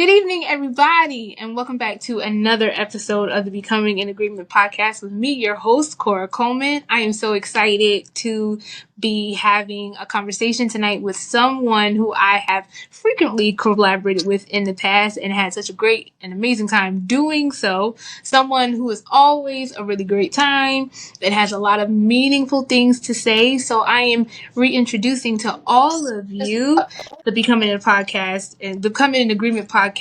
Good evening, everybody, and welcome back to another episode of the Becoming in Agreement podcast with me, your host, Cora Coleman. I am so excited to be having a conversation tonight with someone who I have frequently collaborated with in the past and had such a great and amazing time doing so. Someone who is always a really great time, that has a lot of meaningful things to say. So I am reintroducing to all of you the Becoming a Podcast and Becoming an Agreement podcast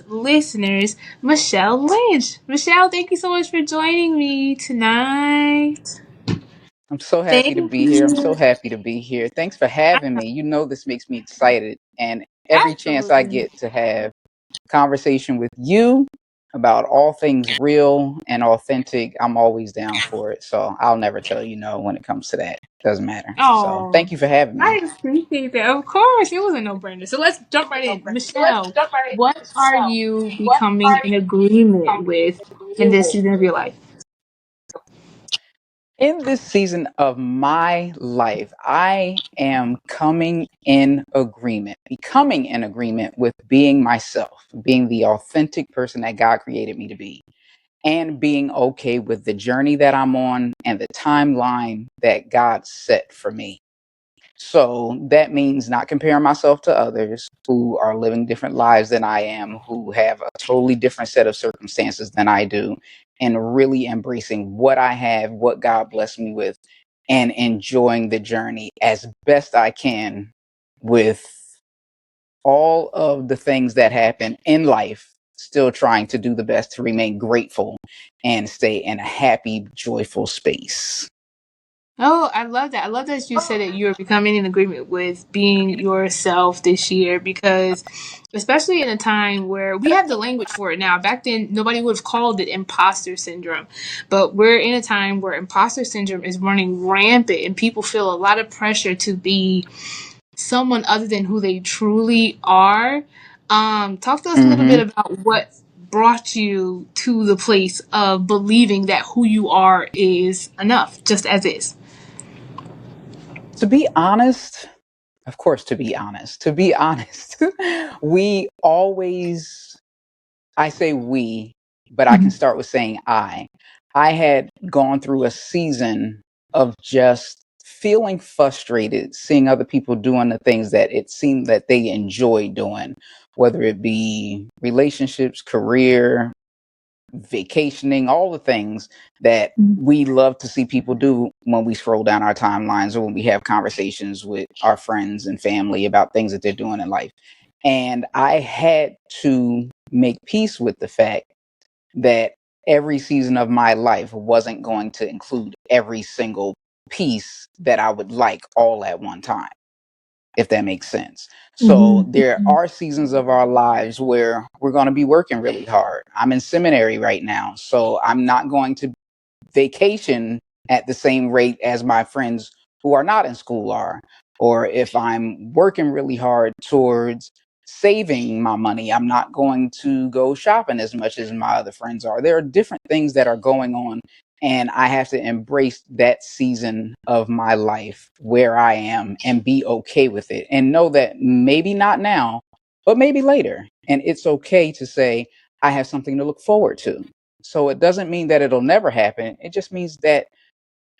listeners, Michelle Lynch. Michelle, thank you so much for joining me tonight. I'm so happy Thank to be here. I'm so you. happy to be here. Thanks for having me. You know, this makes me excited. And every chance I Absolutely. get to have conversation with you about all things real and authentic, I'm always down for it. So I'll never tell you no when it comes to that. Doesn't matter. So Oh, thank you for having me. I appreciate that. Of course, it was a no-brainer. So let's jump right in. Michelle, what are you becoming in agreement with in this season of your life? In this season of my life, I am becoming in agreement with being myself, being the authentic person that God created me to be, and being okay with the journey that I'm on and the timeline that God set for me. So that means not comparing myself to others who are living different lives than I am, who have a totally different set of circumstances than I do, and really embracing what I have, what God blessed me with, and enjoying the journey as best I can with all of the things that happen in life, still trying to do the best to remain grateful and stay in a happy, joyful space. Oh, I love that. I love that you said that you're becoming in agreement with being yourself this year because, especially in a time where we have the language for it now. Back then, nobody would have called it imposter syndrome. But we're in a time where imposter syndrome is running rampant and people feel a lot of pressure to be someone other than who they truly are. Talk to us a little bit hmm about what brought you to the place of believing that who you are is enough, just as is. To be honest, of course, to be honest, we always, I say we, but I can Mhm. start with saying I had gone through a season of just feeling frustrated, seeing other people doing the things that it seemed that they enjoy doing, whether it be relationships, career, vacationing, all the things that we love to see people do when we scroll down our timelines or when we have conversations with our friends and family about things that they're doing in life. And I had to make peace with the fact that every season of my life wasn't going to include every single piece that I would like all at one time, if that makes sense. So Mhm. there are seasons of our lives where we're going to be working really hard. I'm in seminary right now, so I'm not going to vacation at the same rate as my friends who are not in school are. Or if I'm working really hard towards saving my money, I'm not going to go shopping as much as my other friends are. There are different things that are going on, and I have to embrace that season of my life where I am and be okay with it and know that maybe not now, but maybe later. And it's okay to say, I have something to look forward to. So it doesn't mean that it'll never happen. It just means that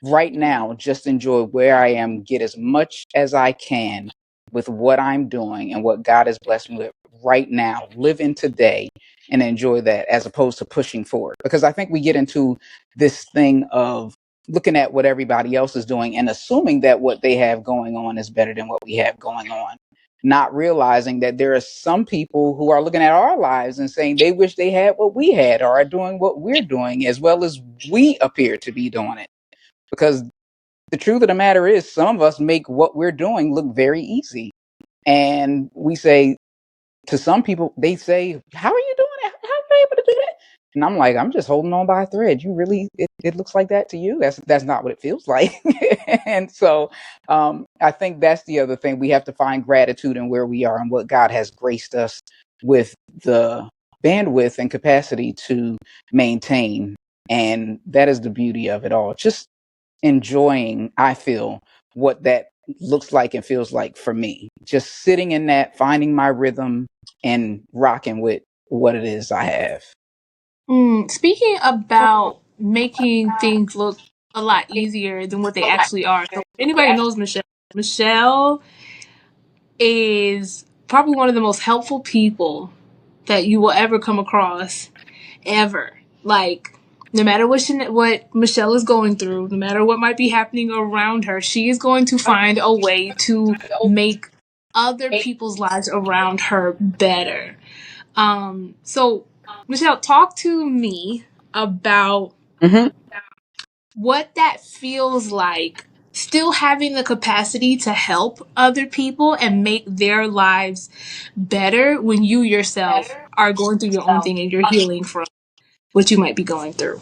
right now, just enjoy where I am, get as much as I can with what I'm doing and what God has blessed me with right now. Live in today and enjoy that as opposed to pushing forward. Because I think we get into this thing of looking at what everybody else is doing and assuming that what they have going on is better than what we have going on. Not realizing that there are some people who are looking at our lives and saying they wish they had what we had or are doing what we're doing as well as we appear to be doing it. Because the truth of the matter is, some of us make what we're doing look very easy. And we say to some people, they say, how are you doing it? How are you able to do that? And I'm like, I'm just holding on by a thread. You really, it looks like that to you? That's not what it feels like. And so I think that's the other thing. We have to find gratitude in where we are and what God has graced us with the bandwidth and capacity to maintain. And that is the beauty of it all. Just enjoying, I feel, what that looks like and feels like for me. Just sitting in that, finding my rhythm and rocking with what it is I have. Speaking about making things look a lot easier than what they actually are. So, if anybody knows Michelle, Michelle is probably one of the most helpful people that you will ever come across, ever. Like, no matter what Michelle is going through, no matter what might be happening around her, she is going to find a way to make other people's lives around her better. So Michelle, talk to me about Mm-hmm. what that feels like, still having the capacity to help other people and make their lives better when you yourself are going through your own thing and you're healing from what you might be going through.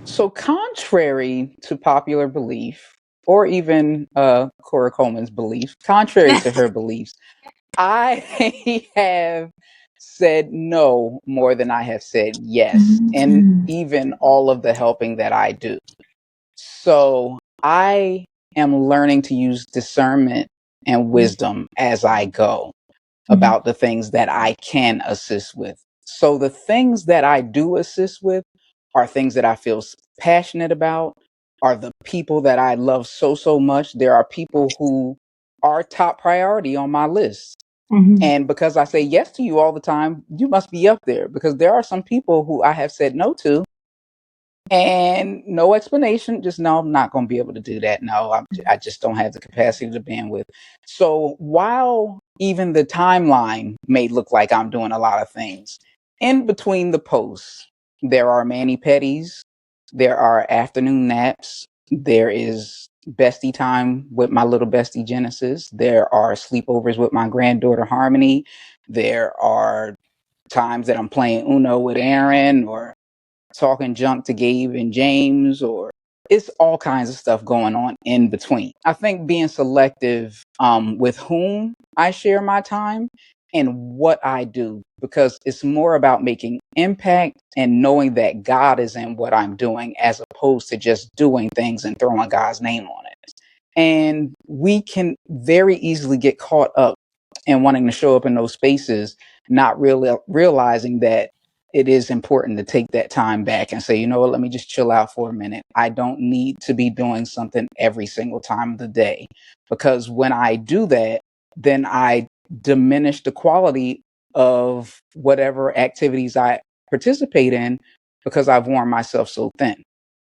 So, contrary to popular belief, or even Cora Coleman's belief, contrary to her beliefs, I have said no more than I have said yes, and even all of the helping that I do. So, I am learning to use discernment and wisdom as I go about the things that I can assist with. So the things that I do assist with are things that I feel passionate about, are the people that I love so much. There are people who are top priority on my list. Mm-hmm. And because I say yes to you all the time, you must be up there, because there are some people who I have said no to, and no explanation, just no, I'm not going to be able to do that. No, I just don't have the capacity to bandwidth. So while even the timeline may look like I'm doing a lot of things, in between the posts, there are mani pedis, there are afternoon naps, there is bestie time with my little bestie Genesis, there are sleepovers with my granddaughter Harmony, there are times that I'm playing Uno with Aaron, or talking junk to Gabe and James, or it's all kinds of stuff going on in between. I think being selective with whom I share my time and what I do, because it's more about making impact and knowing that God is in what I'm doing, as opposed to just doing things and throwing God's name on it. And we can very easily get caught up in wanting to show up in those spaces, not really realizing that it is important to take that time back and say, you know what, let me just chill out for a minute. I don't need to be doing something every single time of the day, because when I do that, then I diminish the quality of whatever activities I participate in, because I've worn myself so thin.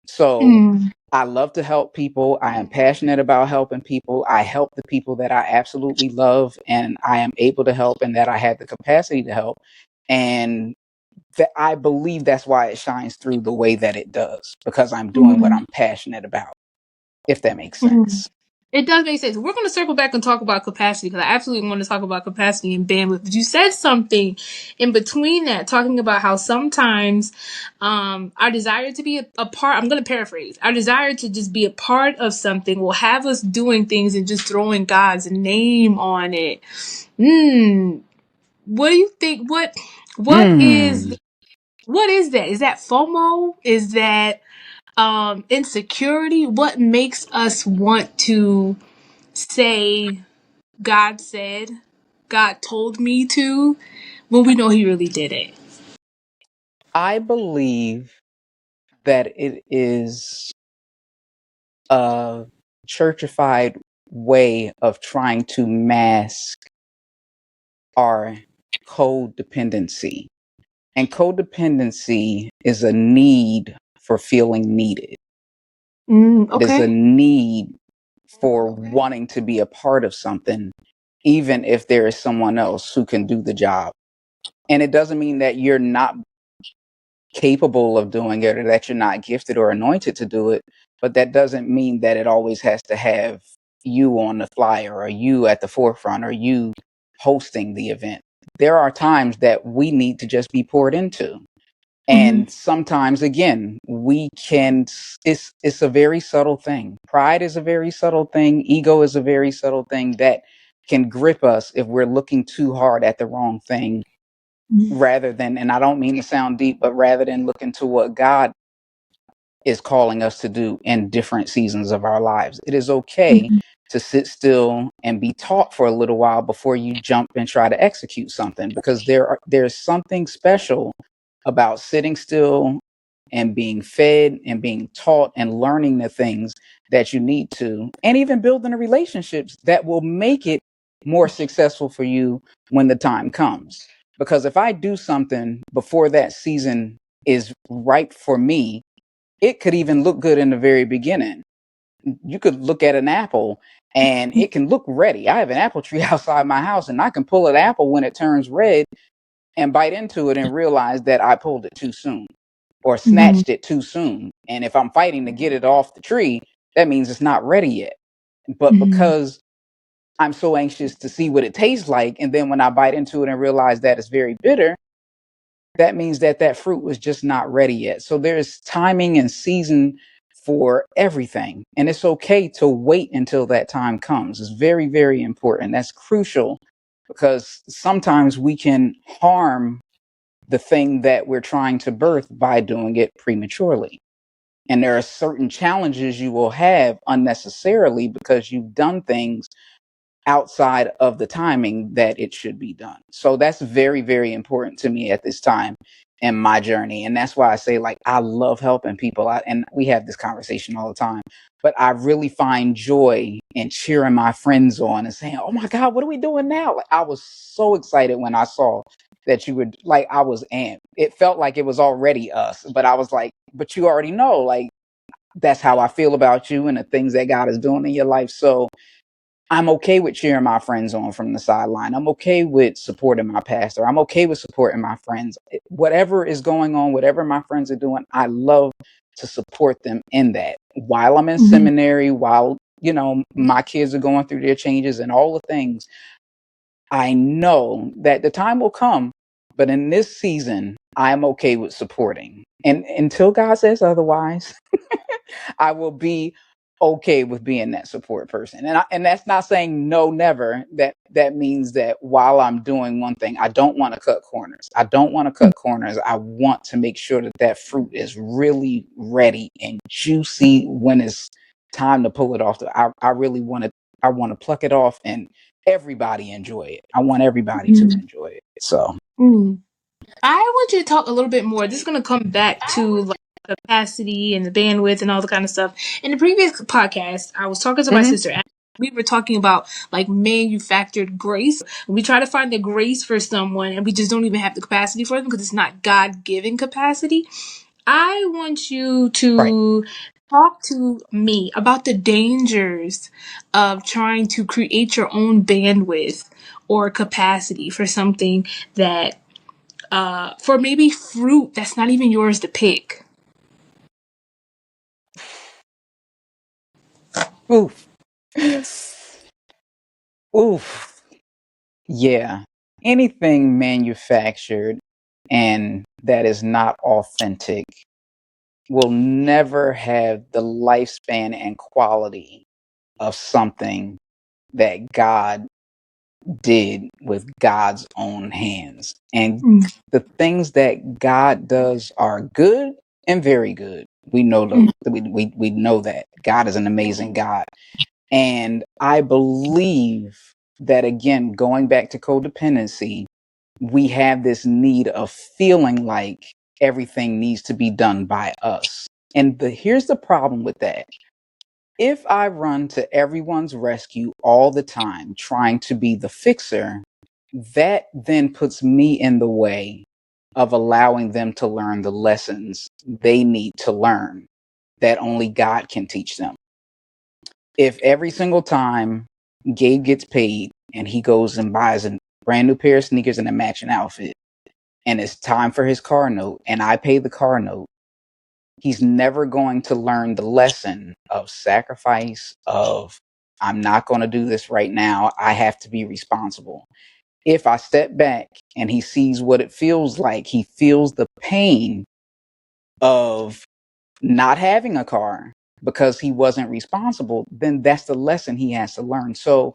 So Mm. I love to help people. I am passionate about helping people. I help the people that I absolutely love and I am able to help and that I have the capacity to help. And that I believe that's why it shines through the way that it does, because I'm doing what Mm. I'm passionate about, if that makes Mm. sense. It does make sense. We're going to circle back and talk about capacity, because I absolutely want to talk about capacity and bandwidth. But you said something in between that, talking about how sometimes our desire to be a part, I'm going to paraphrase, our desire to just be a part of something will have us doing things and just throwing God's name on it. What do you think? What Hmm. is what is that? Is that FOMO? Is that insecurity? What makes us want to say God said, God told me to, when we know He really did it? I believe that it is a churchified way of trying to mask our codependency. And codependency is a need for feeling needed. It is a Okay. need for wanting to be a part of something, even if there is someone else who can do the job. And it doesn't mean that you're not capable of doing it or that you're not gifted or anointed to do it, but that doesn't mean that it always has to have you on the flyer or you at the forefront or you hosting the event. There are times that we need to just be poured into. Mm-hmm. And sometimes, again, we can, it's a very subtle thing. Pride is a very subtle thing. Ego is a very subtle thing that can grip us if we're looking too hard at the wrong thing, rather than, and I don't mean to sound deep, but rather than looking to what God is calling us to do in different seasons of our lives. It is okay Mm-hmm. to sit still and be taught for a little while before you jump and try to execute something, because there's something special about sitting still and being fed and being taught and learning the things that you need to, and even building the relationships that will make it more successful for you when the time comes. Because if I do something before that season is ripe for me, it could even look good in the very beginning. You could look at an apple and it can look ready. I have an apple tree outside my house, and I can pull an apple when it turns red and bite into it and realize that I pulled it too soon or Mm-hmm. snatched it too soon. And if I'm fighting to get it off the tree, that means it's not ready yet. But Mm-hmm. because I'm so anxious to see what it tastes like, and then when I bite into it and realize that it's very bitter, that means that that fruit was just not ready yet. So there's timing and season for everything. And it's okay to wait until that time comes. It's very, very important. That's crucial, because sometimes we can harm the thing that we're trying to birth by doing it prematurely. And there are certain challenges you will have unnecessarily because you've done things outside of the timing that it should be done. So that's very, very important to me at this time in my journey. And that's why I say, like, I love helping people. And we have this conversation all the time, but I really find joy in cheering my friends on and saying, oh my God, what are we doing now? Like, I was so excited when I saw that you would, like, I was amped. It felt like it was already us, but I was like, but you already know, like, that's how I feel about you and the things that God is doing in your life. So I'm okay with cheering my friends on from the sideline. I'm okay with supporting my pastor. I'm okay with supporting my friends. Whatever is going on, whatever my friends are doing, I love to support them in that. While I'm in Mm-hmm. seminary, while, my kids are going through their changes and all the things, I know that the time will come, but in this season, I'm okay with supporting. And until God says otherwise, I will be okay with being that support person. And that's not saying no, never. That means that while I'm doing one thing, I don't want to cut corners. I don't want to cut corners. I want to make sure that that fruit is really ready and juicy when it's time to pull it off. I really want to. I want to pluck it off and everybody enjoy it. I want everybody to enjoy it. So. Mm-hmm. I want you to talk a little bit more. This is going to come back to like capacity and the bandwidth and all the kind of stuff. In the previous podcast, I was talking to my Mhm. sister. We were talking about like manufactured grace. We try to find the grace for someone, and we just don't even have the capacity for them because it's not God given capacity. I want you Right. to talk to me about the dangers of trying to create your own bandwidth or capacity for something that for maybe fruit that's not even yours to pick. Oof. Oof. Yeah. Anything manufactured and that is not authentic will never have the lifespan and quality of something that God did with God's own hands. And Mm, the things that God does are good and very good. We know mm, we know that God is an amazing God. And I believe that, again, going back to codependency, we have this need of feeling like everything needs to be done by us. And here's the problem with that. If I run to everyone's rescue all the time, trying to be the fixer, that then puts me in the way of allowing them to learn the lessons they need to learn that only God can teach them. If every single time Gabe gets paid and he goes and buys a brand new pair of sneakers and a matching outfit, and it's time for his car note and I pay the car note, he's never going to learn the lesson of sacrifice, of I'm not going to do this right now. I have to be responsible. If I step back and he sees what it feels like, he feels the pain of not having a car because he wasn't responsible, then that's the lesson he has to learn. So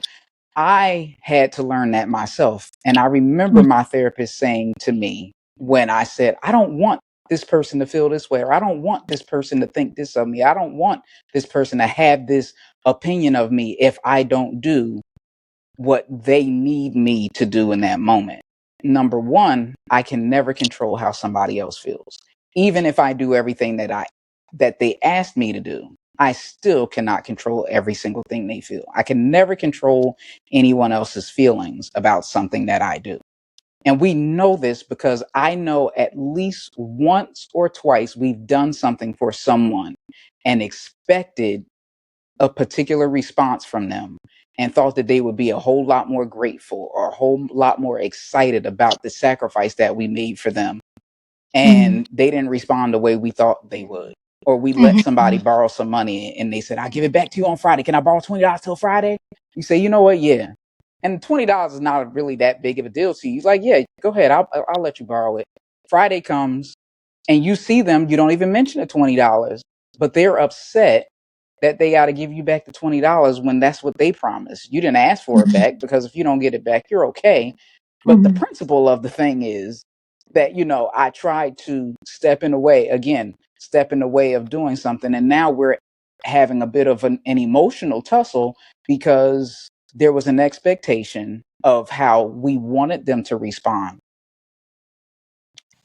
I had to learn that myself. And I remember mm, my therapist saying to me when I said, I don't want this person to feel this way, or I don't want this person to think this of me. I don't want this person to have this opinion of me if I don't do what they need me to do in that moment. Number one, I can never control how somebody else feels. Even if I do everything that they asked me to do, I still cannot control every single thing they feel. I can never control anyone else's feelings about something that I do. And we know this because I know at least once or twice we've done something for someone and expected a particular response from them and thought that they would be a whole lot more grateful or a whole lot more excited about the sacrifice that we made for them. Mm-hmm. And they didn't respond the way we thought they would. Or we let somebody Mm-hmm. borrow some money and they said, I'll give it back to you on Friday. Can I borrow $20 till Friday? You say, you know what? Yeah. And $20 is not really that big of a deal to you. He's like, yeah, go ahead. I'll let you borrow it. Friday comes and you see them. You don't even mention the $20, but they're upset that they got to give you back the $20 when that's what they promised. You didn't ask for it back, because if you don't get it back, you're okay. But the Mm-hmm. principle of the thing is that, I tried to step in the way, again, step in the way of doing something. And now we're having a bit of an emotional tussle because there was an expectation of how we wanted them to respond,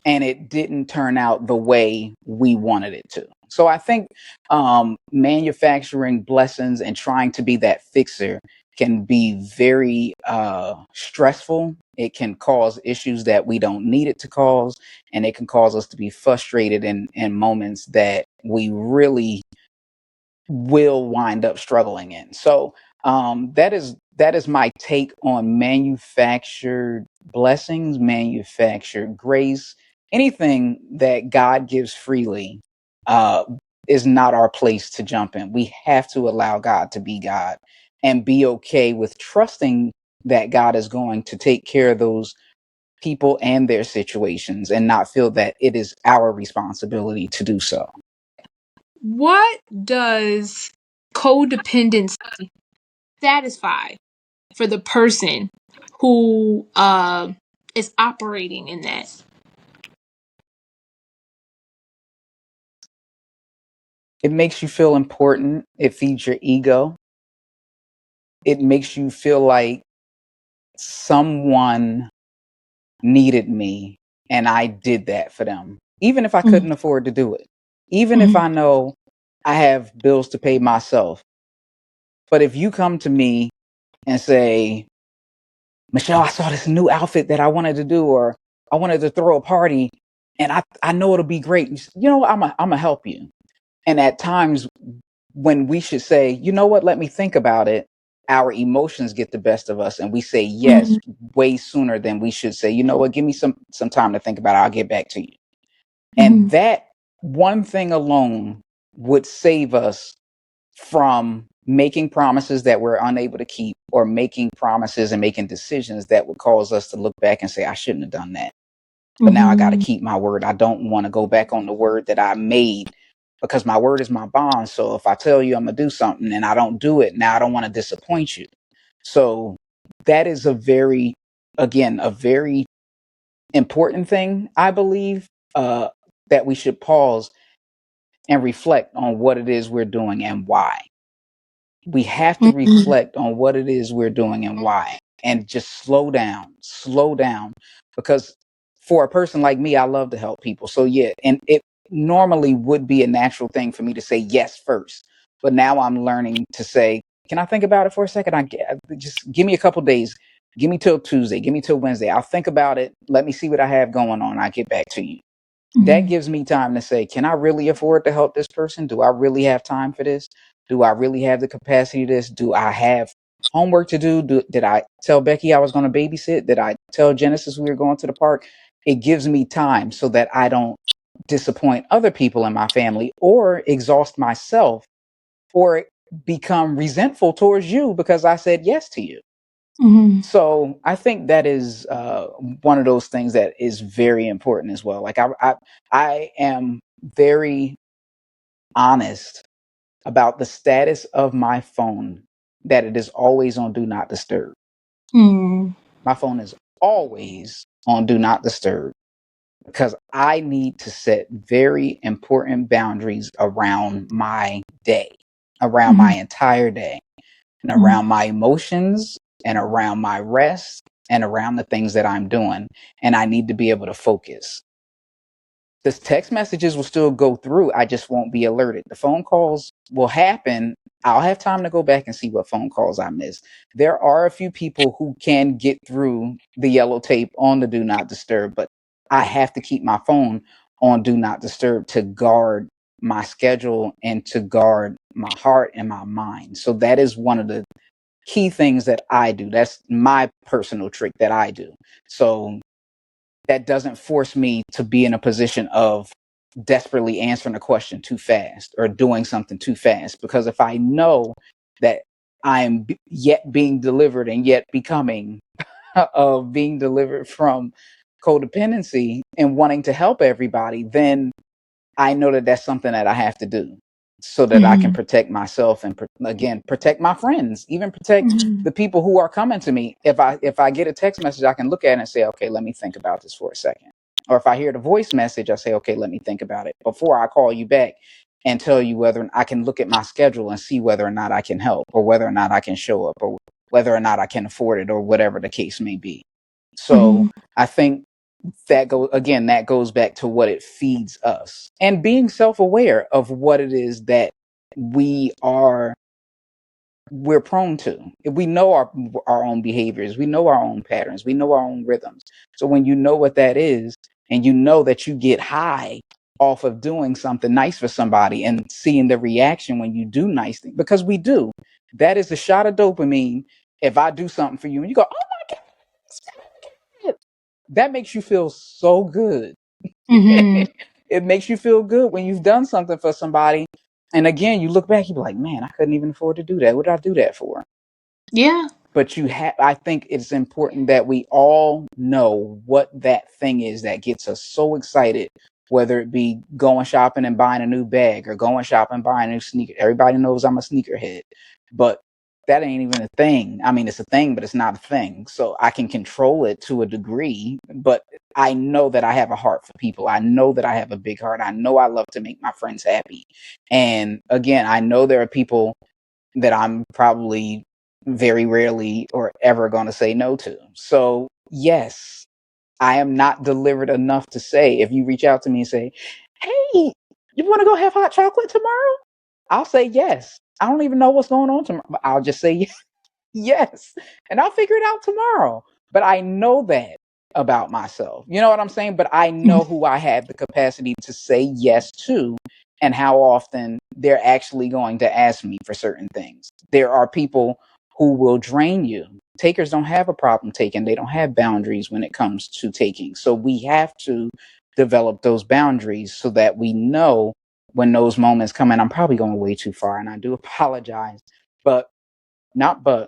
and it didn't turn out the way we wanted it to. So I think manufacturing blessings and trying to be that fixer can be very stressful. It can cause issues that we don't need it to cause, and it can cause us to be frustrated in moments that we really will wind up struggling in. So that is my take on manufactured blessings, manufactured grace. Anything that God gives freely uh, is not our place to jump in. We have to allow God to be God and be okay with trusting that God is going to take care of those people and their situations, and not feel that it is our responsibility to do so. What does codependency satisfy for the person who is operating in that? It makes you feel important. It feeds your ego. It makes you feel like someone needed me and I did that for them, even if I Mm-hmm. couldn't afford to do it, even if Mm-hmm. I know I have bills to pay myself. But if you come to me and say, Michelle, I saw this new outfit that I wanted to do, or I wanted to throw a party and I know it'll be great. I'm going to help you. And at times when we should say, you know what, let me think about it, our emotions get the best of us and we say yes way sooner than we should say, you know what, give me some time to think about it. I'll get back to you. Mm-hmm. And that one thing alone would save us from making promises that we're unable to keep, or making promises and making decisions that would cause us to look back and say, I shouldn't have done that. But now I got to Mm-hmm. keep my word. I don't want to go back on the word that I made, because my word is my bond. So if I tell you I'm going to do something and I don't do it, now I don't want to disappoint you. So that is a very important thing, I believe, that we should pause and reflect on what it is we're doing and why. We have to Mm-hmm. reflect on what it is we're doing and why, and just slow down, because for a person like me, I love to help people. So yeah, and it normally would be a natural thing for me to say yes first, but now I'm learning to say, can I think about it for a second? Just give me a couple days, give me till Tuesday, give me till Wednesday, I'll think about it, let me see what I have going on, I'll get back to you. That Mm-hmm. gives me time to say, can I really afford to help this person? Do I really have time for this? Do I really have the capacity to this? Do I have homework to do? Did I tell Becky I was going to babysit? Did I tell Genesis we were going to the park? It gives me time so that I don't disappoint other people in my family, or exhaust myself, or become resentful towards you because I said yes to you. Mm-hmm. So I think that is one of those things that is very important as well. Like I am very honest about the status of my phone, that it is always on do not disturb. Mm-hmm. My phone is always on do not disturb, because I need to set very important boundaries around my day. around Mm-hmm. my entire day and around my emotions and around my rest and around the things that I'm doing. And I need to be able to focus. The text messages will still go through. I just won't be alerted. The phone calls will happen. I'll have time to go back and see what phone calls I missed. There are a few people who can get through the yellow tape on the do not disturb, but I have to keep my phone on do not disturb to guard my schedule and to guard my heart and my mind. So that is one of the key things that I do. That's my personal trick that I do. So that doesn't force me to be in a position of desperately answering a question too fast or doing something too fast. Because if I know that I'm yet being delivered and yet becoming of being delivered from codependency and wanting to help everybody, then I know that that's something that I have to do so that I can Mm-hmm. protect myself and again protect my friends, even protect Mm-hmm. the people who are coming to me. If I get a text message, I can look at it and say, okay, let me think about this for a second. Or if I hear the voice message, I say, okay, let me think about it before I call you back and tell you whether I can look at my schedule and see whether or not I can help or whether or not I can show up or whether or not I can afford it or whatever the case may be. So Mm-hmm. I think that goes back to what it feeds us and being self-aware of what it is that we are we're prone to. We know our own behaviors, we know our own patterns, we know our own rhythms. So when you know what that is and you know that you get high off of doing something nice for somebody and seeing the reaction when you do nice things, because we do, that is a shot of dopamine. If I do something for you and you go, oh my god, that makes you feel so good. Mm-hmm. It makes you feel good when you've done something for somebody. And again, you look back, you be like, man, I couldn't even afford to do that. What did I do that for? Yeah. But I think it's important that we all know what that thing is that gets us so excited, whether it be going shopping and buying a new bag or going shopping and buying a new sneaker. Everybody knows I'm a sneakerhead, but that ain't even a thing. I mean, it's a thing, but it's not a thing. So I can control it to a degree, but I know that I have a heart for people. I know that I have a big heart. I know I love to make my friends happy. And again, I know there are people that I'm probably very rarely or ever going to say no to. So, yes, I am not delivered enough to say, if you reach out to me and say, hey, you want to go have hot chocolate tomorrow? I'll say yes. I don't even know what's going on tomorrow, but I'll just say yes. Yes. And I'll figure it out tomorrow. But I know that about myself. You know what I'm saying? But I know who I have the capacity to say yes to and how often they're actually going to ask me for certain things. There are people who will drain you. Takers don't have a problem taking, they don't have boundaries when it comes to taking. So we have to develop those boundaries so that we know when those moments come. And I'm probably going way too far, and I do apologize, but not but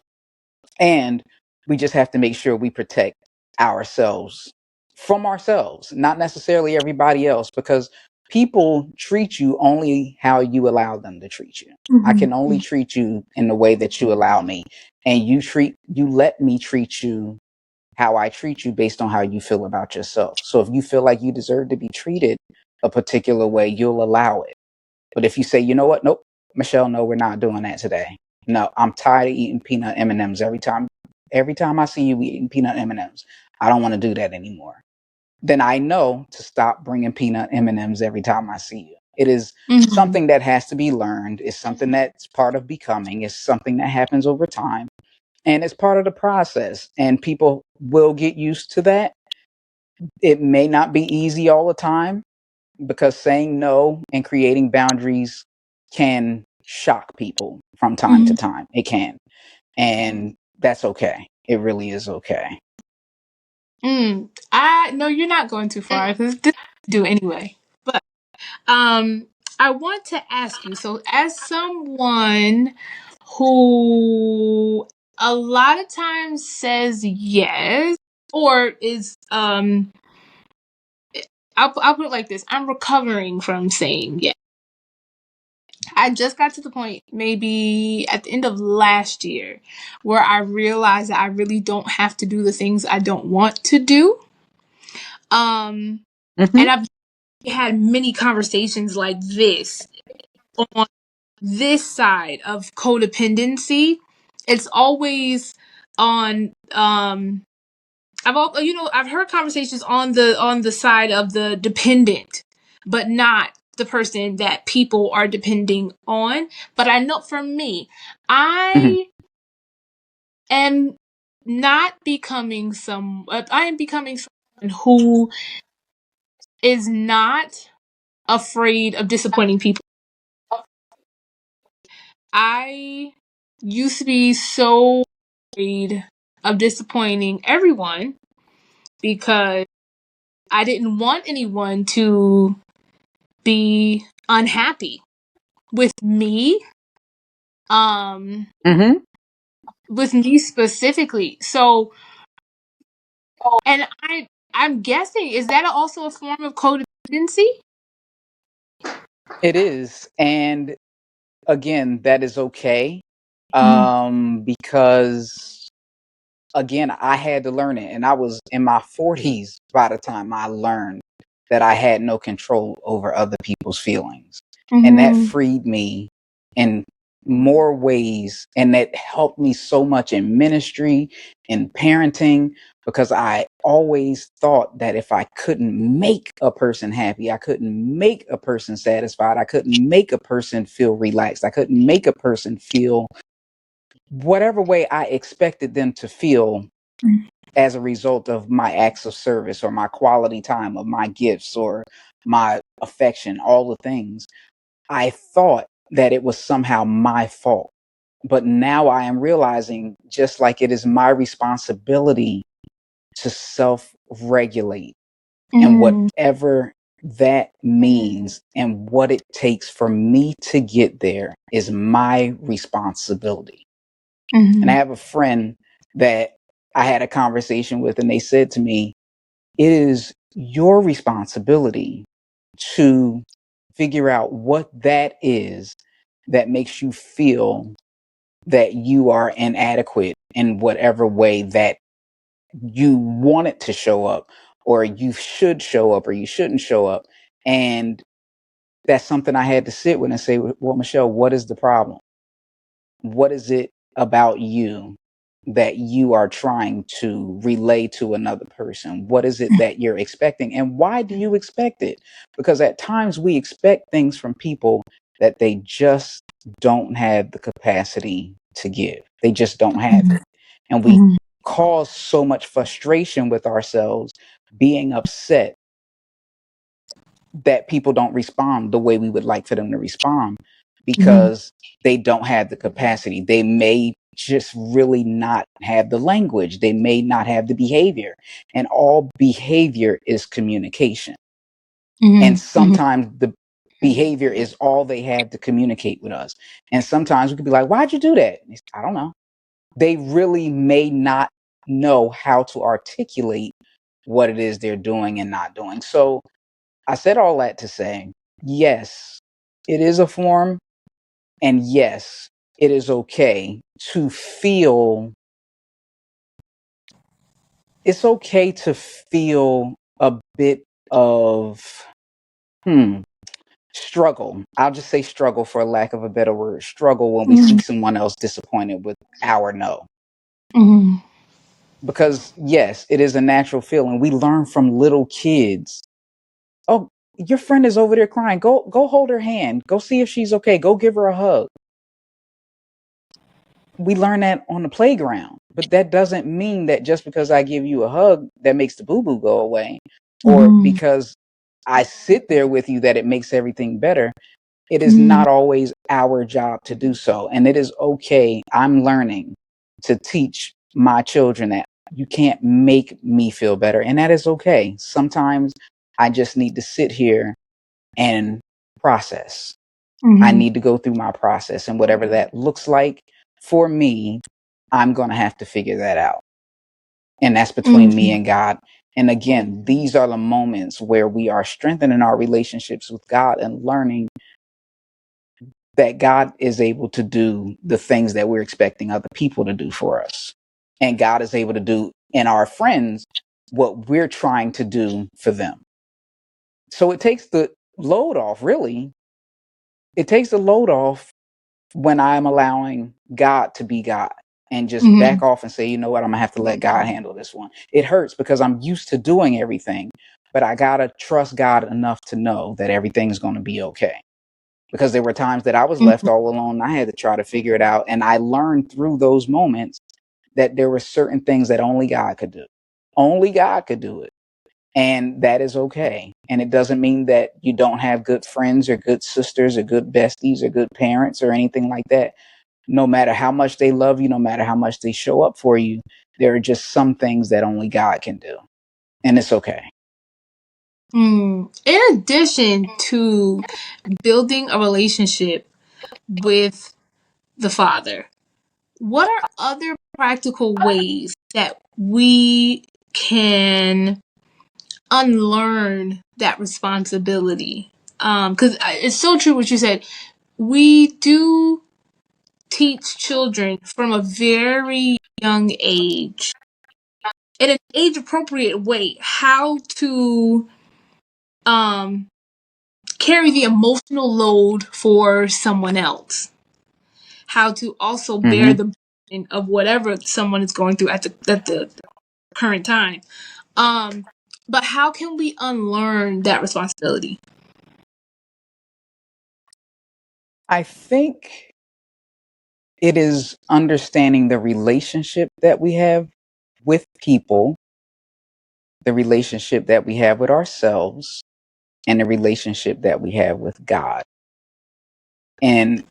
and we just have to make sure we protect ourselves from ourselves, not necessarily everybody else, because people treat you only how you allow them to treat you. I Mm-hmm. can only treat you in the way that you allow me. And you let me treat you how I treat you based on how you feel about yourself. So if you feel like you deserve to be treated a particular way, you'll allow it. But if you say, you know what, nope, Michelle, no, we're not doing that today. No, I'm tired of eating peanut M&Ms every time. Every time I see you eating peanut M&Ms, I don't want to do that anymore. Then I know to stop bringing peanut M&Ms every time I see you. It is Mm-hmm. something that has to be learned. It's something that's part of becoming. It's something that happens over time, and it's part of the process. And people will get used to that. It may not be easy all the time, because saying no and creating boundaries can shock people from time to Mm-hmm. time. It can. And that's okay. It really is okay. I no, you're not going too far because this do anyway. But um, I want to ask you. So, as someone who a lot of times says yes, or is I'll put it like this: I'm recovering from saying yes. I just got to the point, maybe at the end of last year, where I realized that I really don't have to do the things I don't want to do. Um, Mm-hmm. and I've had many conversations like this on this side of codependency, it's always on I've heard conversations on the side of the dependent, but not the person that people are depending on. But I know for me, Mhm. I am not becoming some. I am becoming someone who is not afraid of disappointing people. I used to be so afraid of disappointing everyone because I didn't want anyone to be unhappy with me, um, Mhm. with me specifically. So, and I'm guessing, is that also a form of codependency? It is, and again, that is okay, Mm-hmm. because again, I had to learn it, and I was in my 40s by the time I learned that I had no control over other people's feelings. And that Mm-hmm. freed me in more ways, and that helped me so much in ministry, in parenting, because I always thought that if I couldn't make a person happy, I couldn't make a person satisfied, I couldn't make a person feel relaxed, I couldn't make a person feel whatever way I expected them to feel as a result of my acts of service or my quality time, or my gifts or my affection, all the things. I thought that it was somehow my fault. But now I am realizing, just like it is my responsibility to self regulate, and Mm-hmm. whatever that means and what it takes for me to get there is my responsibility. And I Mm-hmm. have a friend that I had a conversation with, and they said to me, it is your responsibility to figure out what that is that makes you feel that you are inadequate in whatever way that you want it to show up, or you should show up, or you shouldn't show up. And that's something I had to sit with and say, well, Michelle, what is the problem? What is it about you that you are trying to relay to another person? What is it that you're expecting? And why do you expect it? Because at times we expect things from people that they just don't have the capacity to give. They just don't have it. And we Mm-hmm. cause so much frustration with ourselves, being upset that people don't respond the way we would like for them to respond, Mm-hmm. because they don't have the capacity. They may just really not have the language. They may not have the behavior. And all behavior is communication. And Mm-hmm. sometimes the behavior is all they have to communicate with us. And sometimes we could be like, why'd you do that? I don't know. They really may not know how to articulate what it is they're doing and not doing. So I said all that to say, yes, it is a form, and yes, it is okay to feel, it's okay to feel a bit of hmm, struggle. I'll just say struggle for lack of a better word. Struggle when we see someone else disappointed with our no. Mm-hmm. Because yes, it is a natural feeling. We learn from little kids. Oh, your friend is over there crying. Go hold her hand. Go see if she's okay. Go give her a hug. We learn that on the playground, but that doesn't mean that just because I give you a hug that makes the boo boo go away, or Mm-hmm. because I sit there with you that it makes everything better. It is Mm-hmm. not always our job to do so, and it is okay. I'm learning to teach my children that you can't make me feel better, and that is okay. Sometimes I just need to sit here and process. I Mm-hmm. need to go through my process, and whatever that looks like for me, I'm going to have to figure that out. And that's between me Mm-hmm. and God. And again, these are the moments where we are strengthening our relationships with God and learning that God is able to do the things that we're expecting other people to do for us. And God is able to do in our friends what we're trying to do for them. So it takes the load off, really. It takes the load off when I'm allowing God to be God and just Mm-hmm. back off and say, you know what, I'm gonna have to let God handle this one. It hurts because I'm used to doing everything, but I gotta trust God enough to know that everything's gonna be okay. Because there were times that I was left all alone. I had to try to figure it out. And I learned through those moments that there were certain things that only God could do. Only God could do it. And that is okay. And it doesn't mean that you don't have good friends or good sisters or good besties or good parents or anything like that. No matter how much they love you, no matter how much they show up for you, there are just some things that only God can do. And it's okay. In addition to building a relationship with the Father, what are other practical ways that we can unlearn that responsibility? Because it's so true what you said. We do teach children from a very young age, in an age appropriate way, how to carry the emotional load for someone else, how to also bear Mm-hmm. the burden of whatever someone is going through at the current time. Um, but how can we unlearn that responsibility? I think it is understanding the relationship that we have with people, the relationship that we have with ourselves, and the relationship that we have with God. And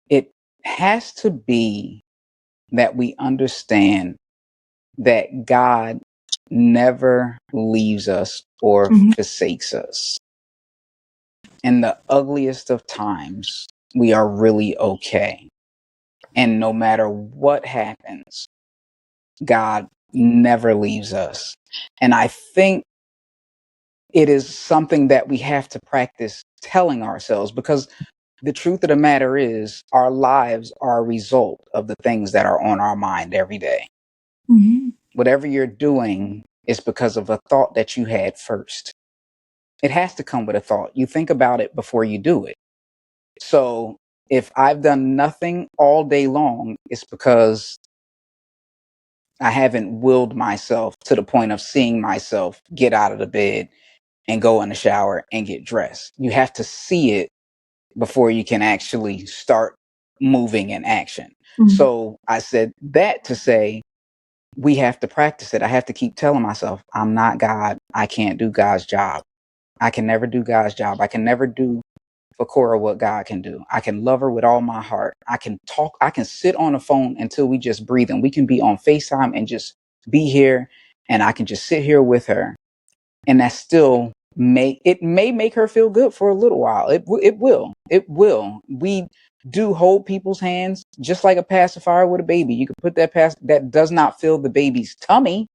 it has to be that we understand that God never leaves us or Mm-hmm. forsakes us. In the ugliest of times, we are really okay. And no matter what happens, God never leaves us. And I think it is something that we have to practice telling ourselves, because the truth of the matter is our lives are a result of the things that are on our mind every day. Mm-hmm. Whatever you're doing is because of a thought that you had first. It has to come with a thought. You think about it before you do it. So if I've done nothing all day long, it's because I haven't willed myself to the point of seeing myself get out of the bed and go in the shower and get dressed. You have to see it before you can actually start moving in action. Mm-hmm. So I said that to say we have to practice it. I have to keep telling myself, I'm not God. I can't do God's job. I can never do God's job. I can never do for Cora what God can do. I can love her with all my heart. I can talk. I can sit on the phone until we just breathe, and we can be on FaceTime and just be here. And I can just sit here with her, and that still may make her feel good for a little while. It will. We do hold people's hands just like a pacifier with a baby. You can put that does not fill the baby's tummy,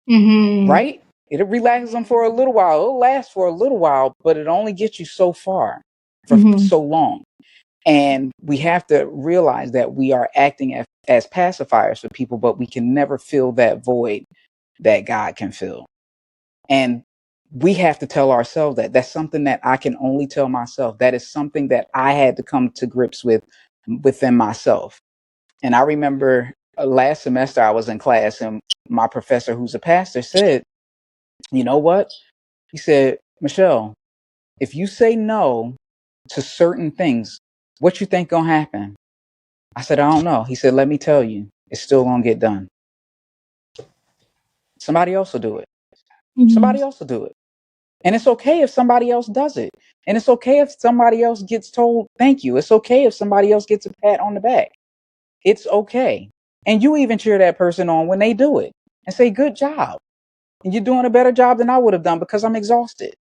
Mm-hmm. right? It relaxes them for a little while. It'll last for a little while, but it only gets you so far for Mm-hmm. so long. And we have to realize that we are acting as pacifiers for people, but we can never fill that void that God can fill. And we have to tell ourselves that that's something that I can only tell myself. That is something that I had to come to grips with within myself. And I remember last semester I was in class, and my professor, who's a pastor, said, you know what? He said, Michelle, if you say no to certain things, what you think gonna happen? I said, I don't know. He said, let me tell you, it's still gonna get done. Somebody else will do it. Mm-hmm. Somebody else will do it. And it's okay if somebody else does it. And it's okay if somebody else gets told thank you. It's okay if somebody else gets a pat on the back. It's okay. And you even cheer that person on when they do it and say, good job. And you're doing a better job than I would have done because I'm exhausted.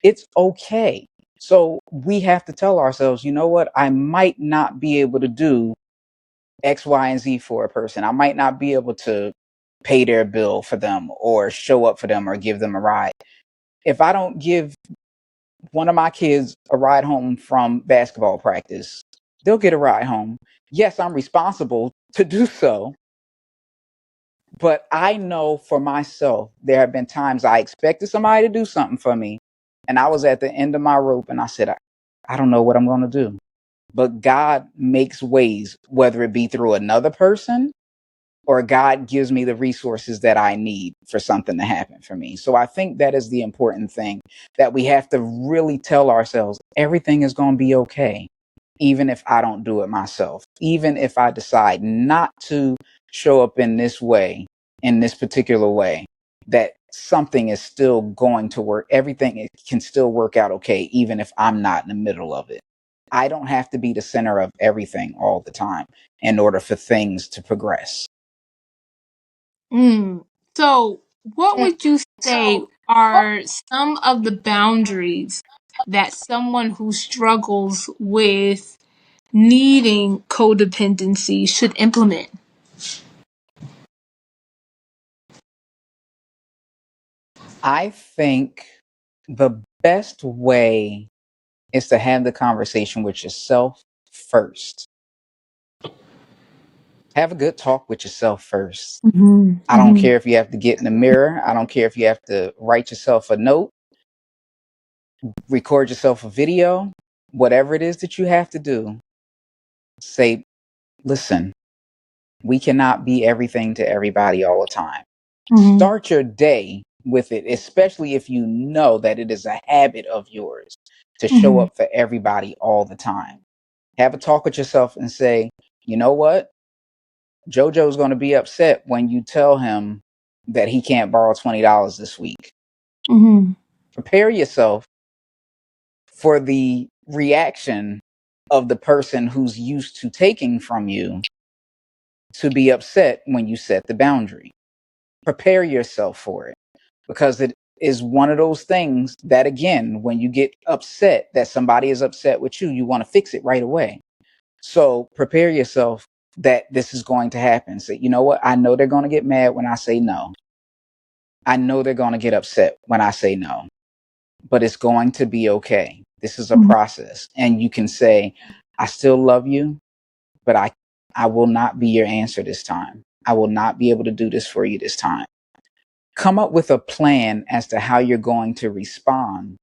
It's okay. So we have to tell ourselves, you know what? I might not be able to do X, Y, and Z for a person. I might not be able to pay their bill for them or show up for them or give them a ride. If I don't give one of my kids a ride home from basketball practice, they'll get a ride home. Yes, I'm responsible to do so, but I know for myself, there have been times I expected somebody to do something for me, and I was at the end of my rope, and I said, I don't know what I'm going to do. but God makes ways, whether it be through another person or God gives me the resources that I need for something to happen for me. So I think that is the important thing, that we have to really tell ourselves everything is going to be okay, even if I don't do it myself, even if I decide not to show up in this way, in this particular way, that something is still going to work. Everything can still work out okay, even if I'm not in the middle of it. I don't have to be the center of everything all the time in order for things to progress. So, what would you say are some of the boundaries that someone who struggles with needing codependency should implement? I think the best way is to have the conversation with yourself first. Have a good talk with yourself first. Mm-hmm. I don't care if you have to get in the mirror. I don't care if you have to write yourself a note, record yourself a video, whatever it is that you have to do. Say, listen, we cannot be everything to everybody all the time. Mm-hmm. Start your day with it, especially if you know that it is a habit of yours to show Mm-hmm. up for everybody all the time. Have a talk with yourself and say, you know what? JoJo's going to be upset when you tell him that he can't borrow $20 this week. Mm-hmm. Prepare yourself for the reaction of the person who's used to taking from you to be upset when you set the boundary. Prepare yourself for it, because it is one of those things that, again, when you get upset that somebody is upset with you, you want to fix it right away. So prepare yourself that this is going to happen. Say, you know what? I know they're going to get mad when I say no. I know they're going to get upset when I say no, but it's going to be okay. This is a process. And you can say, I still love you, but I will not be your answer this time. I will not be able to do this for you this time. Come up with a plan as to how you're going to respond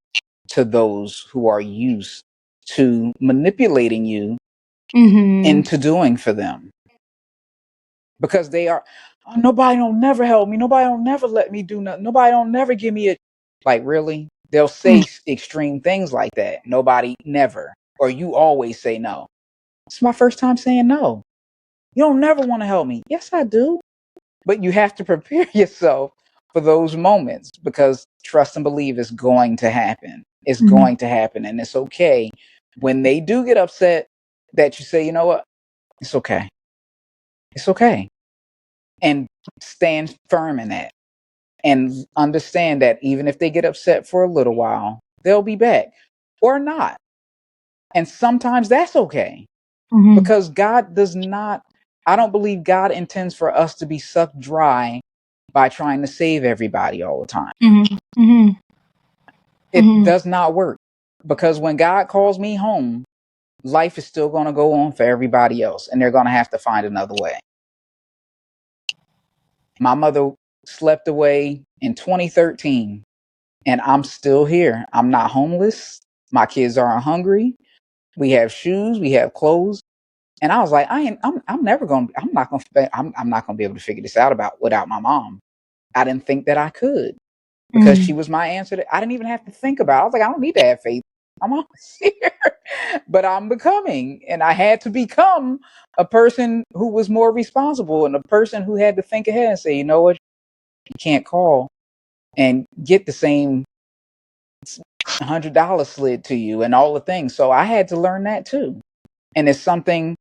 to those who are used to manipulating you into doing for them. Because they are, oh, nobody don't never help me. Nobody don't never let me do nothing. Nobody don't never give me a, like, really? They'll say extreme things like that. Nobody never, or you always say no. It's my first time saying no. You don't never want to help me. Yes, I do. But you have to prepare yourself for those moments, because trust and believe is going to happen. It's going to happen. And it's okay when they do get upset that you say, you know what? It's okay. It's okay. And stand firm in that, and understand that even if they get upset for a little while, they'll be back or not. And sometimes that's okay, because God does not, I don't believe God intends for us to be sucked dry by trying to save everybody all the time. It does not work, because when God calls me home, life is still going to go on for everybody else, and they're going to have to find another way. My mother slept away in 2013, and I'm still here. I'm not homeless. My kids aren't hungry. We have shoes, we have clothes. And I was like, I'm never going to, I'm not going to be able to figure this out without my mom. I didn't think that I could, because she was my answer. I didn't even have to think about it. I was like, I don't need to have faith. I'm always here. But I'm becoming, and I had to become a person who was more responsible, and a person who had to think ahead and say, you know what, you can't call and get the same $100 slid to you and all the things. So I had to learn that too. And it's something,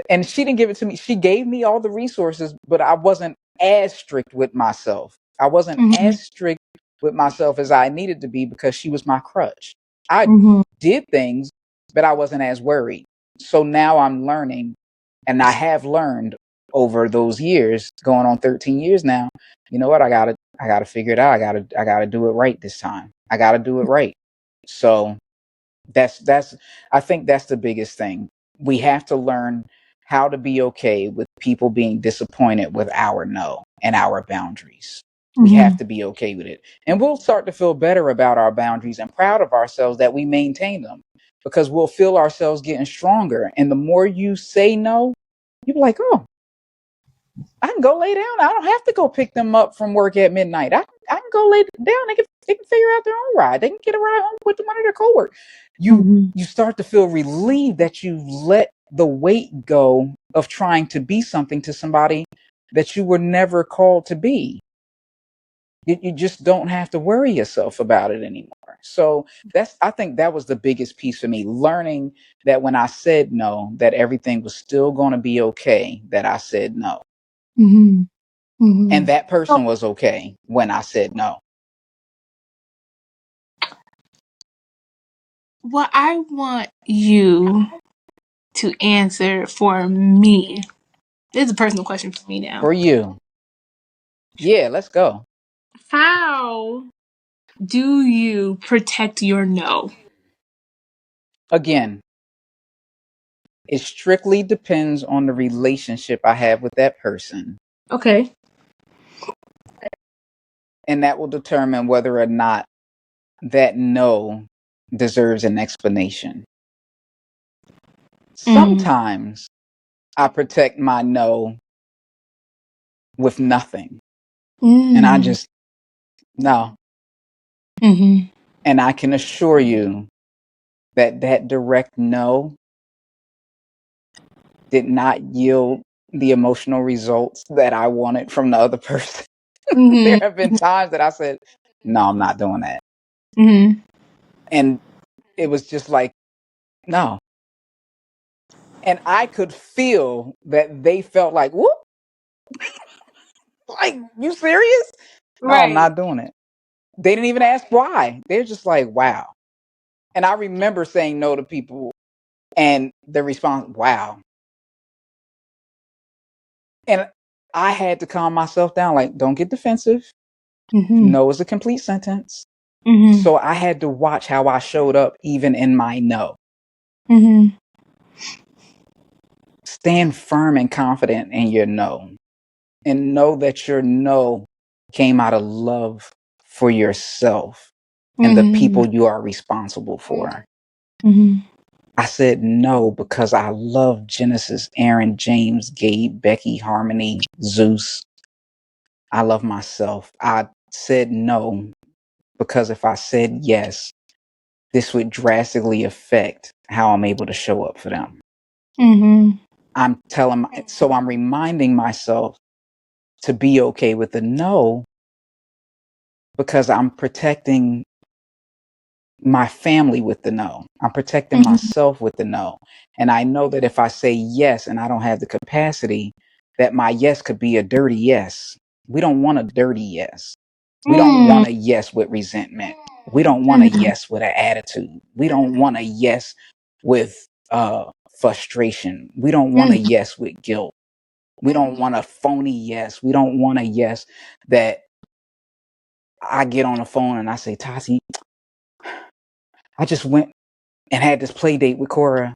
and she didn't give it to me. She gave me all the resources, but I wasn't as strict with myself. I wasn't as strict with myself as I needed to be, because she was my crutch. I did things, but I wasn't as worried. So now I'm learning, and I have learned over those years, going on 13 years now. You know what? I gotta figure it out. I gotta do it right this time. I gotta do it right. So that's I think that's the biggest thing. We have to learn how to be okay with people being disappointed with our no and our boundaries. We have to be okay with it. And we'll start to feel better about our boundaries and proud of ourselves that we maintain them. because we'll feel ourselves getting stronger. And the more you say no, you're like, oh, I can go lay down. I don't have to go pick them up from work at midnight. I can go lay down. They can figure out their own ride. They can get a ride home with one of their coworkers. You start to feel relieved that you let the weight go of trying to be something to somebody that you were never called to be. You just don't have to worry yourself about it anymore. So I think that was the biggest piece for me, learning that when I said no, that everything was still going to be okay, that I said no. Mm-hmm. Mm-hmm. And that person was okay when I said no. What I want you to answer for me, this is a personal question for me now. For you. Yeah, let's go. How do you protect your no? Again, it strictly depends on the relationship I have with that person. Okay. And that will determine whether or not that no deserves an explanation. Sometimes I protect my no with nothing. And I just, no. Mm-hmm. And I can assure you that that direct no did not yield the emotional results that I wanted from the other person. There have been times that I said, no, I'm not doing that. Mm-hmm. And it was just like, no. And I could feel that they felt like, whoop, like, you serious? No, I'm Right. not doing it. They didn't even ask why. They're just like, wow. And I remember saying no to people and the response, wow. And I had to calm myself down, like, don't get defensive. Mm-hmm. No is a complete sentence. Mm-hmm. So I had to watch how I showed up even in my no. Mm-hmm. Stand firm and confident in your no. And know that your no came out of love for yourself and the people you are responsible for. Mm-hmm. I said no because I love Genesis, Aaron, James, Gabe, Becky, Harmony, Zeus. I love myself. I said no because if I said yes, this would drastically affect how I'm able to show up for them. Mm-hmm. I'm reminding myself to be okay with the no because I'm protecting my family with the no. I'm protecting myself with the no. And I know that if I say yes and I don't have the capacity, that my yes could be a dirty yes. We don't want a dirty yes. We don't want a yes with resentment. We don't want a yes with an attitude. We don't want a yes with frustration. We don't want a yes with guilt. We don't want a phony yes. We don't want a yes that I get on the phone and I say, Tati, I just went and had this play date with Cora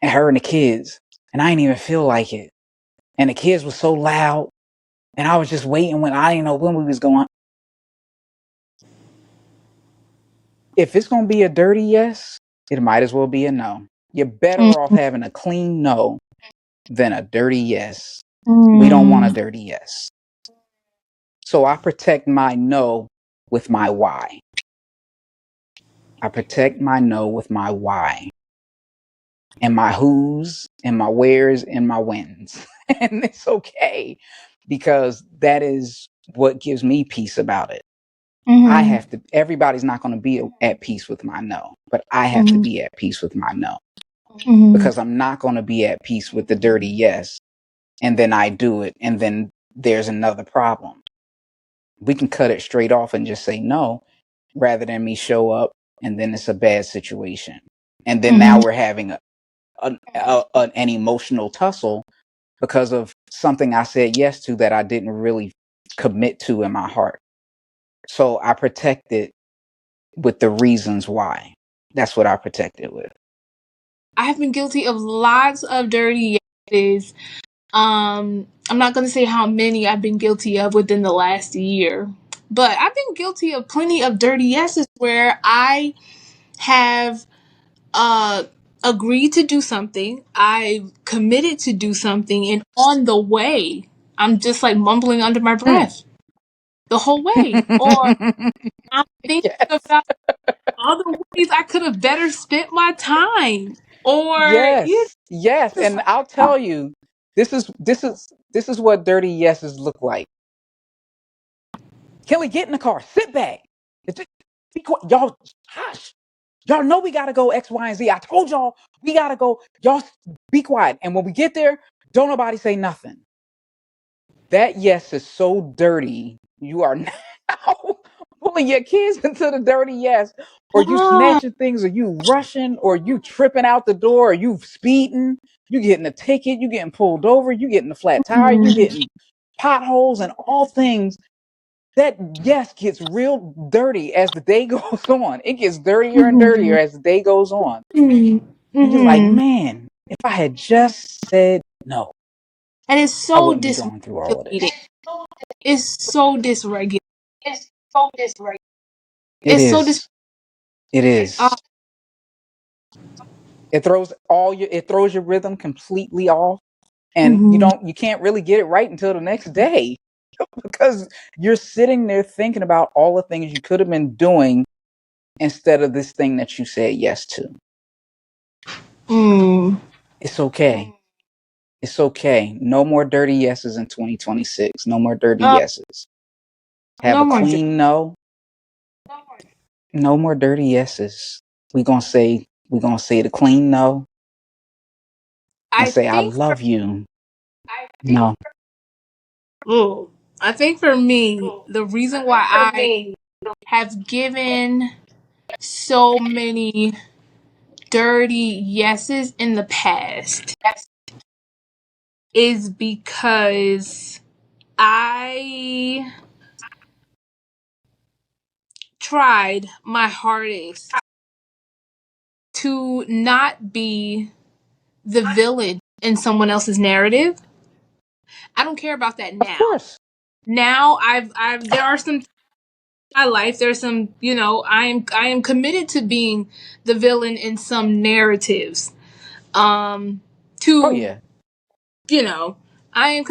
and her and the kids, and I didn't even feel like it. And the kids were so loud, and I was just waiting when I didn't know when we was going. If it's gonna be a dirty yes, it might as well be a no. You're better off having a clean no than a dirty yes. We don't want a dirty yes. So I protect my no with my why. I protect my no with my why. And my who's and my where's and my whens. And it's okay because that is what gives me peace about it. I have to, everybody's not going to be at peace with my no, but I have to be at peace with my no because I'm not going to be at peace with the dirty yes. And then I do it. And then there's another problem. We can cut it straight off and just say no rather than me show up and then it's a bad situation. And then now we're having an emotional tussle because of something I said yes to that I didn't really commit to in my heart. So I protect it with the reasons why. That's what I protect it with. I've been guilty of lots of dirty yeses. I'm not going to say how many I've been guilty of within the last year, but I've been guilty of plenty of dirty yeses where I have agreed to do something. I committed to do something, and on the way, I'm just like mumbling under my breath the whole way. Or I'm thinking Yes. about other ways I could have better spent my time. Or you Yes. Yes. just And like, I'll tell you, this is what dirty yeses look like. Kelly, get in the car. Sit back. Be quiet. Y'all, hush. Y'all know we gotta go X, Y, and Z. I told y'all we gotta go. Y'all be quiet. And when we get there, don't nobody say nothing. That yes is so dirty. You are now pulling your kids into the dirty yes, or you ah, snatching things, or you rushing, or you tripping out the door, or you speeding, you getting a ticket, you getting pulled over, you getting a flat tire, you mm, getting potholes and all things. That yes gets real dirty as the day goes on. It gets dirtier and dirtier mhm, as the day goes on. mhm, And you're like, mhm. man, if I had just said no, And it's I so wouldn't be going through all of dysregulated. this. It's so dysregulated. It It's so dis. is. It is. It throws your rhythm completely off, and Mhm, you can't really get it right until the next day because you're sitting there thinking about all the things you could have been doing instead of this thing that you said yes to. mm. It's okay. It's okay. No more dirty yeses in 2026. No more dirty Uh, yeses. Have no a more. clean no. No more dirty yeses. We gonna say the clean no and I say I think for love you. No. ooh, I think for me, the reason why I have given so many dirty yeses in the past is because I tried my hardest to not be the villain in someone else's narrative. I don't care about that Of now. course. Now there are some my life there's some, I am committed to being the villain in some narratives, Oh to, yeah. you know, I am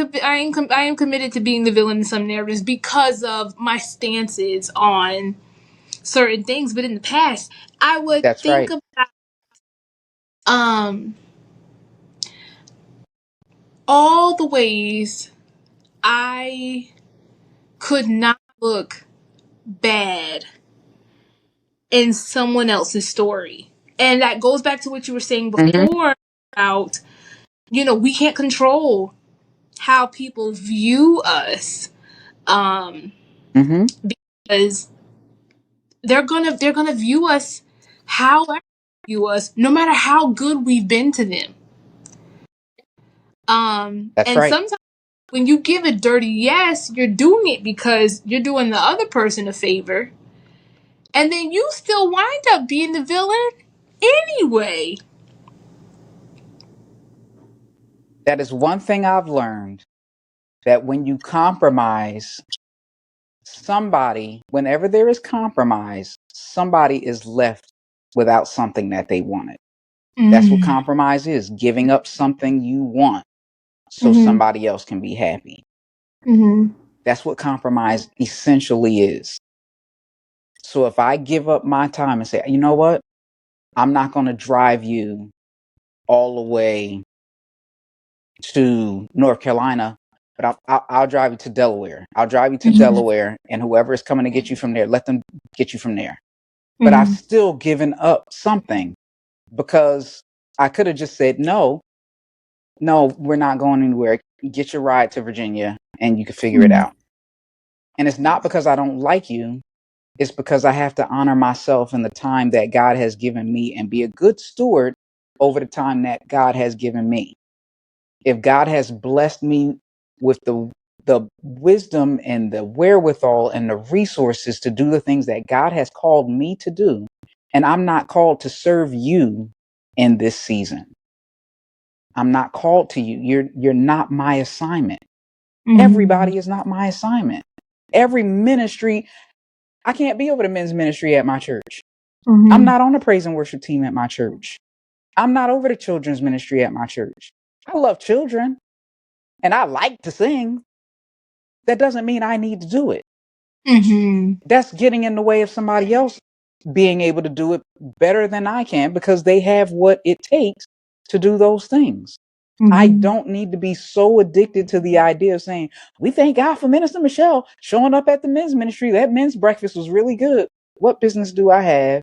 committed to being the villain in some narratives because of my stances on certain things. But in the past, I would That's think right. about um all the ways I could not look bad in someone else's story. And that goes back to what you were saying Mm-hmm. before about, we can't control how people view us. Um, Mm-hmm. because they're gonna view us however they view us, no matter how good we've been to them. That's And right. sometimes when you give a dirty yes, you're doing it because you're doing the other person a favor, and then you still wind up being the villain anyway. That is one thing I've learned, that when you compromise somebody, whenever there is compromise, somebody is left without something that they wanted. That's what Mm. compromise is, giving up something you want so Mhm. somebody else can be happy. Mhm. That's what compromise essentially is. So if I give up my time and say, you know what, I'm not going to drive you all the way to North Carolina, but I'll drive you to Delaware. I'll drive you to Mhm. Delaware, and whoever is coming to get you from there, let them get you from there. But I've Mhm. still given up something because I could have just said, no, no, we're not going anywhere. Get your ride to Virginia and you can figure it Mhm. out. And it's not because I don't like you. It's because I have to honor myself and the time that God has given me and be a good steward over the time that God has given me. If God has blessed me with the wisdom and the wherewithal and the resources to do the things that God has called me to do, and I'm not called to serve you in this season. I'm not called to you. You're not my assignment. Mhm. Everybody is not my assignment. Every ministry, I can't be over the men's ministry at my church. I'm not on the praise and worship team at my church. I'm not over the children's ministry at my church. I love children and I like to sing. That doesn't mean I need to do it. That's getting in the way of somebody else being able to do it better than I can because they have what it takes to do those things. I don't need to be so addicted to the idea of saying, we thank God for Minister Michelle showing up at the men's ministry. That men's breakfast was really good. What business do I have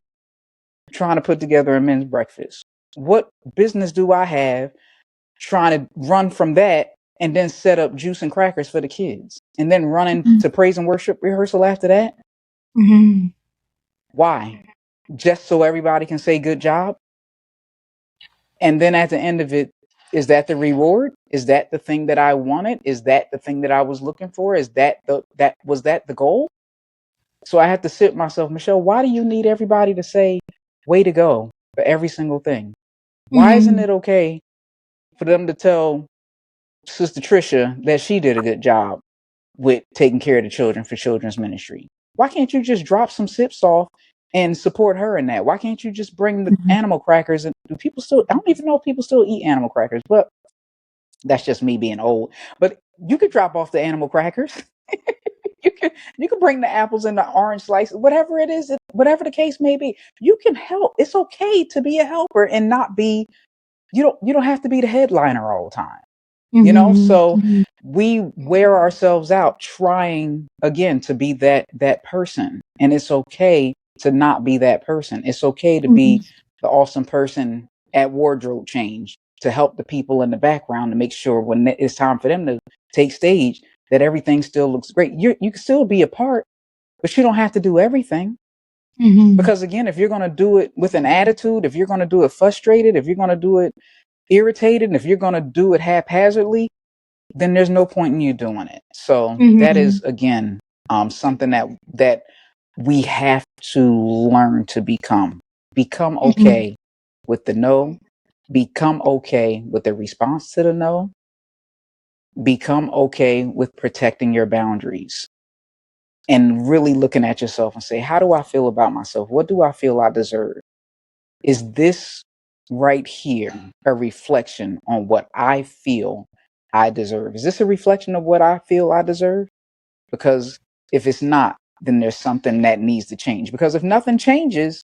trying to put together a men's breakfast? What business do I have trying to run from that and then set up juice and crackers for the kids and then running to praise and worship rehearsal after that? Why? Just so everybody can say good job? And then at the end of it, is that the reward? Is that the thing that I wanted? Is that the thing that I was looking for? Is that the goal? So I have to sit with myself, Michelle, why do you need everybody to say way to go for every single thing? Why isn't it okay for them to tell Sister Trisha that she did a good job with taking care of the children for children's ministry? Why can't you just drop some sips off and support her in that? Why can't you just bring the animal crackers? And do people still, I don't even know if people still eat animal crackers, but that's just me being old. But you could drop off the animal crackers. you can bring the apples and the orange slices, whatever it is, whatever the case may be. You can help. It's okay to be a helper and not be, you don't have to be the headliner all the time. You know, so we wear ourselves out trying again to be that person. And it's okay to not be that person. It's okay to be the awesome person at wardrobe change to help the people in the background to make sure when it's time for them to take stage that everything still looks great. You can still be a part, but you don't have to do everything. Because again, if you're going to do it with an attitude, if you're going to do it frustrated, if you're going to do it irritated, and if you're going to do it haphazardly, then there's no point in you doing it. So that is again something that we have to learn to become okay with the no, become okay with the response to the no, become okay with protecting your boundaries and really looking at yourself and say, how do I feel about myself? What do I feel I deserve? Is this right here a reflection on what I feel I deserve? Is this a reflection of what I feel I deserve? Because if it's not, then there's something that needs to change. Because if nothing changes,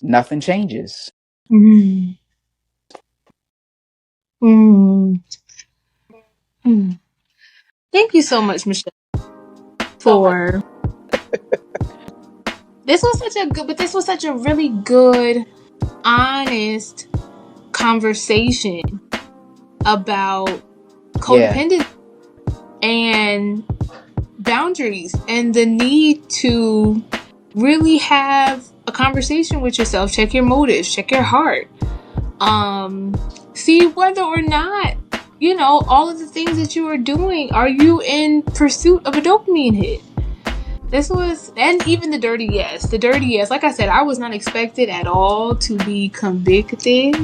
nothing changes. Thank you so much, Michelle, for this was such a really good, honest conversation about codependency and boundaries and the need to really have a conversation with yourself. Check your motives, check your heart. See whether or not, all of the things that you are doing, are you in pursuit of a dopamine hit? And even the dirty yes. Like I said, I was not expected at all to be convicted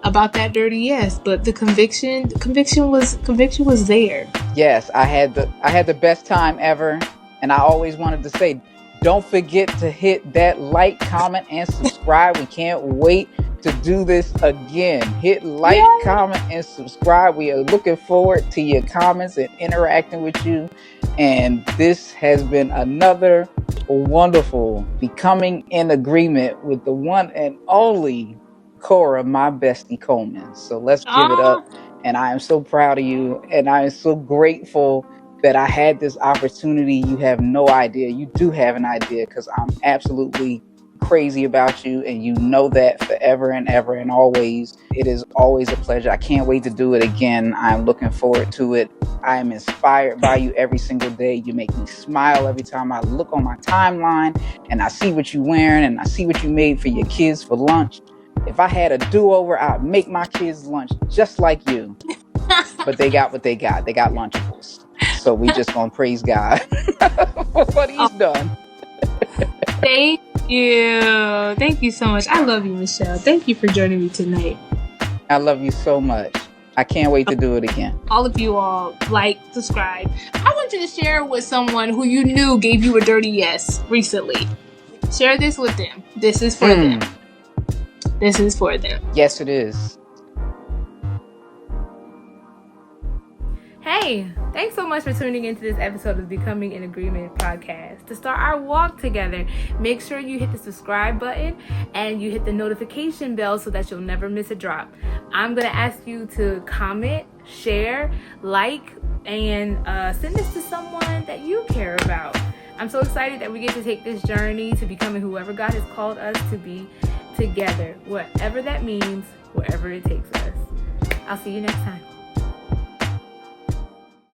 about that dirty yes, but the conviction was there. Yes, I had the best time ever, and I always wanted to say, don't forget to hit that like, comment, and subscribe. We can't wait to do this again. Hit like, comment, and subscribe. We are looking forward to your comments and interacting with you. And this has been another wonderful Becoming in Agreement with the one and only Cora, my bestie Coleman. So let's give it up. And I am so proud of you. And I am so grateful that I had this opportunity. You have no idea. You do have an idea because I'm absolutely crazy about you. And you know that forever and ever and always. It is always a pleasure. I can't wait to do it again. I'm looking forward to it. I am inspired by you every single day. You make me smile every time I look on my timeline and I see what you're wearing and I see what you made for your kids for lunch. If I had a do-over, I'd make my kids lunch just like you. But they got what they got. They got Lunchables. So we just gonna praise God for what he's done. Thank you. Thank you so much. I love you, Michelle. Thank you for joining me tonight. I love you so much. I can't wait to do it again. All of you all, like, subscribe. I want you to share with someone who you knew gave you a dirty yes recently. Share this with them. This is for them. This is for them. Yes, it is. Hey, thanks so much for tuning into this episode of Becoming in Agreement podcast. To start our walk together, make sure you hit the subscribe button and you hit the notification bell so that you'll never miss a drop. I'm going to ask you to comment, share, like, and send this to someone that you care about. I'm so excited that we get to take this journey to becoming whoever God has called us to be together, whatever that means, wherever it takes us. I'll see you next time.